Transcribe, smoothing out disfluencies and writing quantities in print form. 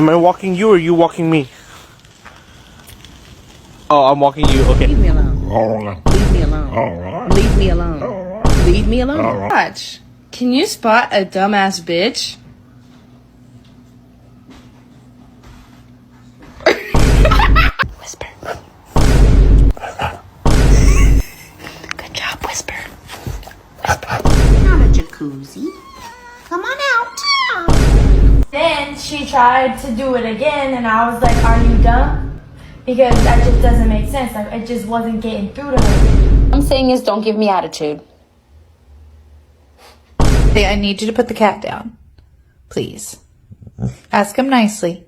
Am I walking you or you walking me? Oh, I'm walking you. Okay. Leave me alone. Leave me alone. Leave me alone. Leave me alone. Watch. Can you spot a dumbass bitch? Whisper. Good job, Whisper. Not a jacuzzi. Come on out. Then she tried to do it again, and I was like, are you dumb? Because that just doesn't make sense. Like, it just wasn't getting through to her. What I'm saying is don't give me attitude. Say, I need you to put the cat down. Please. Ask him nicely.